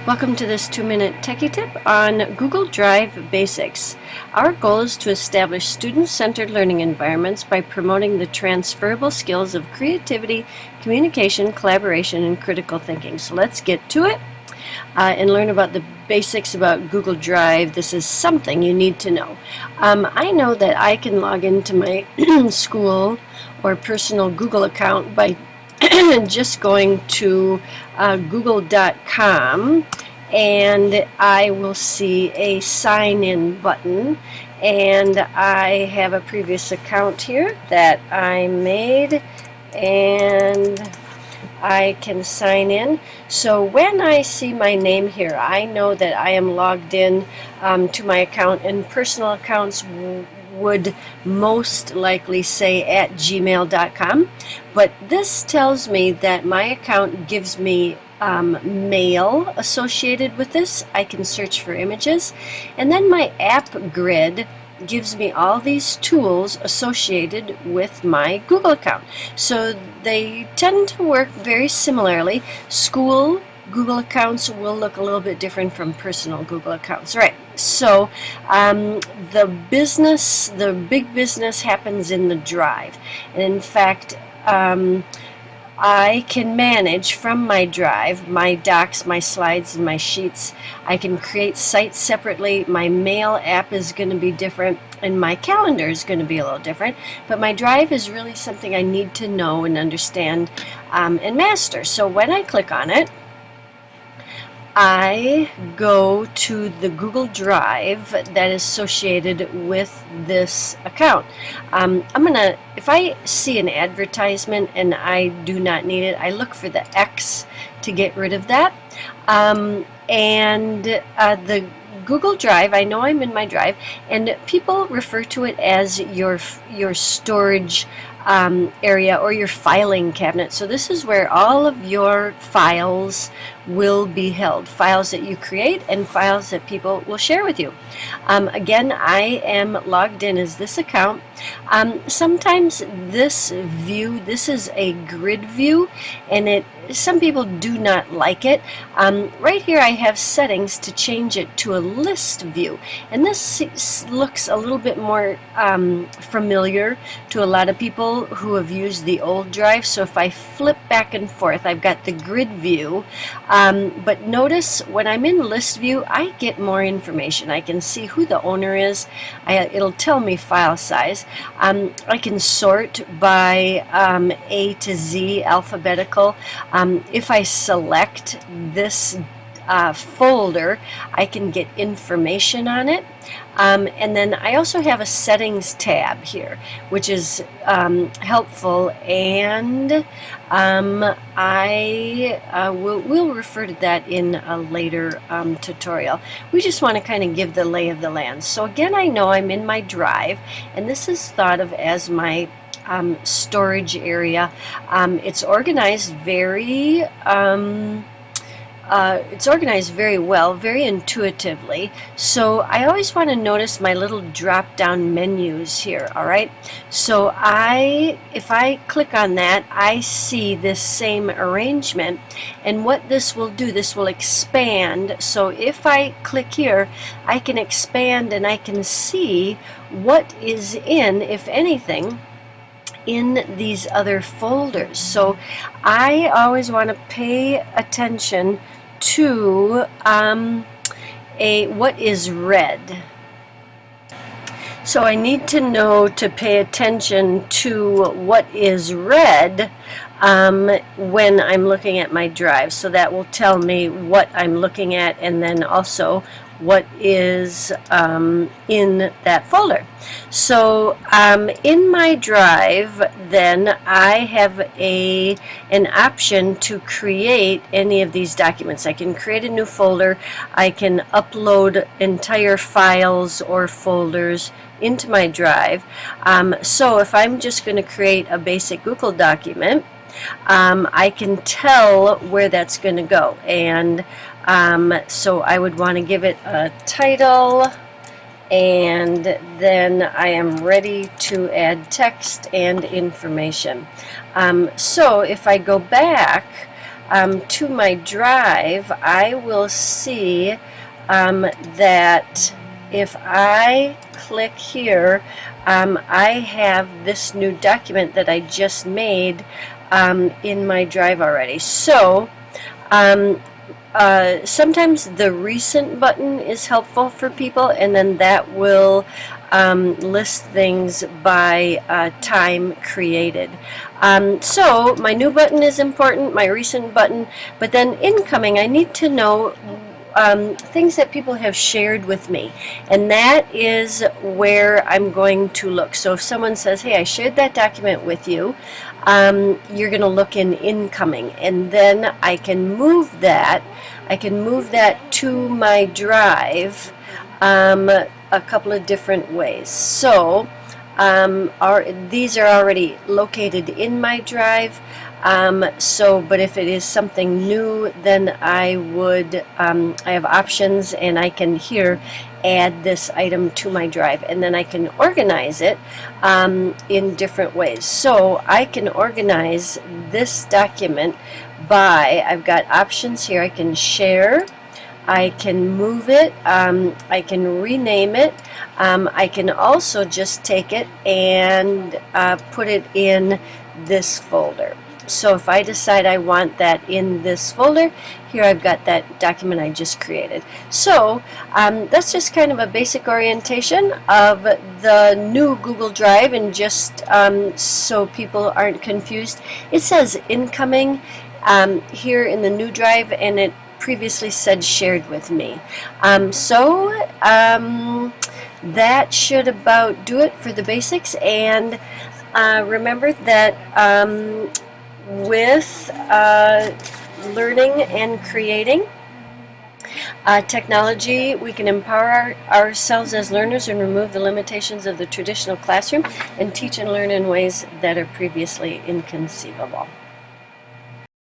Welcome to this 2-minute techie tip on Google Drive Basics. Our goal is to establish student-centered learning environments by promoting the transferable skills of creativity, communication, collaboration, and critical thinking. So let's get to it and learn about the basics about Google Drive. This is something you need to know. I know that I can log into my school or personal Google account by just going to google.com, and I will see a sign in button, and I have a previous account here that I made and I can sign in. So when I see my name here, I know that I am logged in to my account, and personal accounts would most likely say at gmail.com, but this tells me that my account gives me mail associated with this. I can search for images, and then my app grid gives me all these tools associated with my Google account. So they tend to work very similarly. School Google accounts will look a little bit different from personal Google accounts. Right. So the big business happens in the Drive. And in fact, I can manage from my Drive my docs, my slides, and my sheets. I can create sites separately. My mail app is going to be different, and my calendar is going to be a little different. But my Drive is really something I need to know and understand and master. So when I click on it, I go to the Google Drive that is associated with this account. If I see an advertisement and I do not need it, I look for the X to get rid of that. The Google Drive, I know I'm in my Drive, and people refer to it as your storage area or your filing cabinet. So this is where all of your files will be held, files that you create and files that people will share with you. Again, I am logged in as this account. Sometimes this is a grid view, and some people do not like it. Right here I have settings to change it to a list view, and this looks a little bit more familiar to a lot of people who have used the old Drive. So if I flip back and forth, I've got the grid view, but notice when I'm in list view, I get more information. I can see who the owner is. It'll tell me file size. I can sort by A to Z, alphabetical. If I select this folder, I can get information on it. And then I also have a settings tab here, which is helpful, and we'll refer to that in a later tutorial. We just want to kind of give the lay of the land. So again, I know I'm in my Drive, and this is thought of as my storage area. It's organized very well, very intuitively. So I always want to notice my little drop-down menus here. All right. So if I click on that, I see this same arrangement, and what this will do, this will expand. So if I click here, I can expand, and I can see what is in, if anything, in these other folders. So I always want to pay attention to what is red. So I need to know to pay attention to what is red when I'm looking at my Drive. So that will tell me what I'm looking at, and then also what is in that folder. So in my Drive, then I have an option to create any of these documents. I can create a new folder. I can upload entire files or folders into my Drive. So if I'm just going to create a basic Google document, I can tell where that's going to go, and so I would want to give it a title, and then I am ready to add text and information. So if I go back, to my drive, I will see that if I click here, I have this new document that I just made in my drive already. So sometimes the recent button is helpful for people, and then that will list things by time created. So my new button is important, my recent button, but then incoming, I need to know things that people have shared with me, and that is where I'm going to look. So if someone says, hey, I shared that document with you, you're going to look in incoming, and then I can move that to my drive a couple of different ways. So these are already located in my drive. But if it is something new, then I have options, and I can here add this item to my drive, and then I can organize it in different ways. So I can organize this document by, I've got options here. I can share, I can move it, I can rename it, I can also just take it and put it in this folder. So if I decide I want that in this folder, here I've got that document I just created. So that's just kind of a basic orientation of the new Google Drive, and just so people aren't confused, it says incoming here in the new drive, and it previously said shared with me. That should about do it for the basics. And remember that with learning and creating technology, we can empower ourselves as learners and remove the limitations of the traditional classroom and teach and learn in ways that are previously inconceivable.